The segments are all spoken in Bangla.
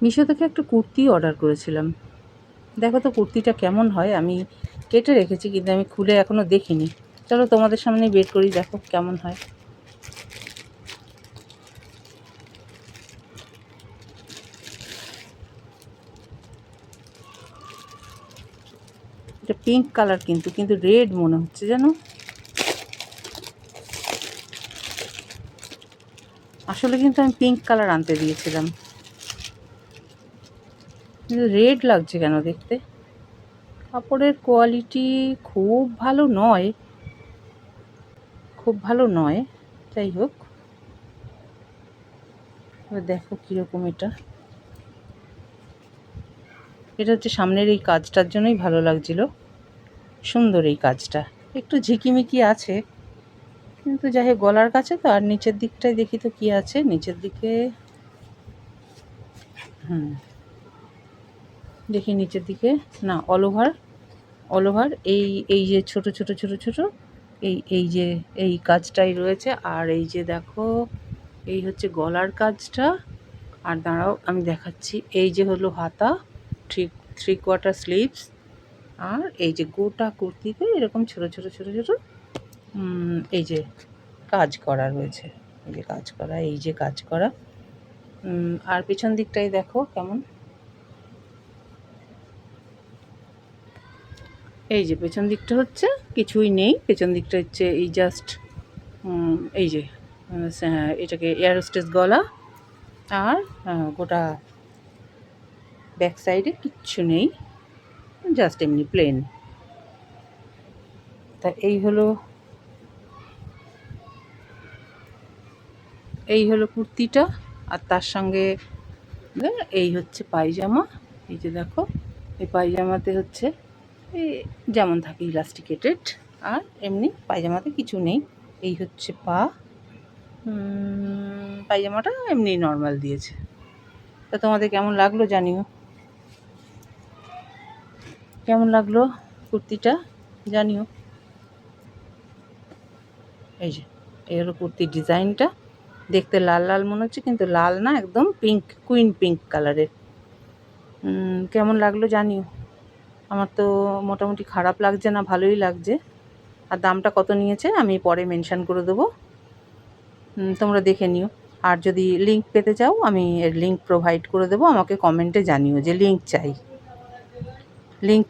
মিশো থেকে একটা কুর্তি অর্ডার করেছিলাম। দেখো তো কুর্তিটা কেমন হয়। আমি কেটে রেখেছি কিন্তু আমি খুলে এখনও দেখিনি। চলো তোমাদের সামনেই বের করি, দেখো কেমন হয়। এটা পিঙ্ক কালার, কিন্তু রেড মনে হচ্ছে যেন। আসলে কিন্তু আমি পিঙ্ক কালার আনতে দিয়েছিলাম, কিন্তু রেড লাগছে কেন দেখতে। কাপড়ের কোয়ালিটি খুব ভালো নয়, যাই হোক। এবার দেখো কীরকম এটা। এটা হচ্ছে সামনের এই কাজটার জন্যই ভালো লাগছিল, সুন্দর এই কাজটা। একটু ঝিকিমিকি আছে, কিন্তু যাই হোক গলার কাছে তো। আর নিচের দিকটায় দেখি তো কি আছে নিচের দিকে। দেখি নিচের দিকে, না অল ওভার এই এই যে ছোট ছোট ছোট ছোট এই যে এই কাজটাই রয়েছে। আর এই যে দেখো, এই হচ্ছে গলার কাজটা। আর দাঁড়াও আমি দেখাচ্ছি, এই যে হলো হাতা, থ্রি কোয়ার্টার স্লিভস। আর এই যে গোটা কুর্তিতে এরকম ছোট ছোট ছোট ছোট এই যে কাজ করা রয়েছে, এই যে কাজ করা, এই যে কাজ করা। আর পেছন দিকটাই দেখো কেমন। এই যে পেছন দিকটা হচ্ছে কিছুই নেই, পেছন দিকটা হচ্ছে এই জাস্ট এই যে এটাকে এয়ার হোস্টেস গলা। আর গোটা ব্যাক সাইডে কিচ্ছু নেই, জাস্ট এমনি প্লেন। তা এই হলো কুর্তিটা। আর তার সঙ্গে এই হচ্ছে পায়জামা। এই যে দেখো, এই পায়জামাতে হচ্ছে এই যেমন থাকে ইলাস্টিকেটেড, আর এমনি পায়জামাতে কিছু নেই। এই হচ্ছে পায়জামাটা এমনি নর্মাল দিয়েছে। তা তোমাদের কেমন লাগলো জানিও, কেমন লাগলো কুর্তিটা জানিও। এই যে এই হলো কুর্তির ডিজাইনটা। দেখতে লাল লাল মনে হচ্ছে, কিন্তু লাল না, একদম পিঙ্ক, কুইন পিঙ্ক কালারের। কেমন লাগলো জানিও। আমার তো মোটামুটি খারাপ লাগছে না, ভালোই লাগছে। আর দামটা কত নিয়েছে আমি পরে মেনশান করে দেবো, তোমরা দেখে নিও। আর যদি লিঙ্ক পেতে চাও আমি এর লিঙ্ক প্রোভাইড করে দেবো, আমাকে কমেন্টে জানিও যে লিঙ্ক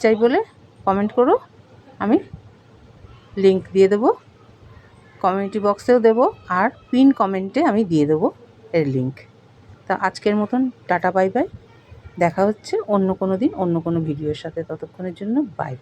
চাই বলে কমেন্ট করো, আমি লিঙ্ক দিয়ে দেবো। কমিউনিটি বক্সেও দেবো, আর পিন কমেন্টে আমি দিয়ে দেবো এর লিঙ্ক। তা আজকের মতন টাটা বাই বাই, দেখা হচ্ছে অন্য কোনো দিন অন্য কোনো ভিডিওর সাথে। ততক্ষণের জন্য বাই।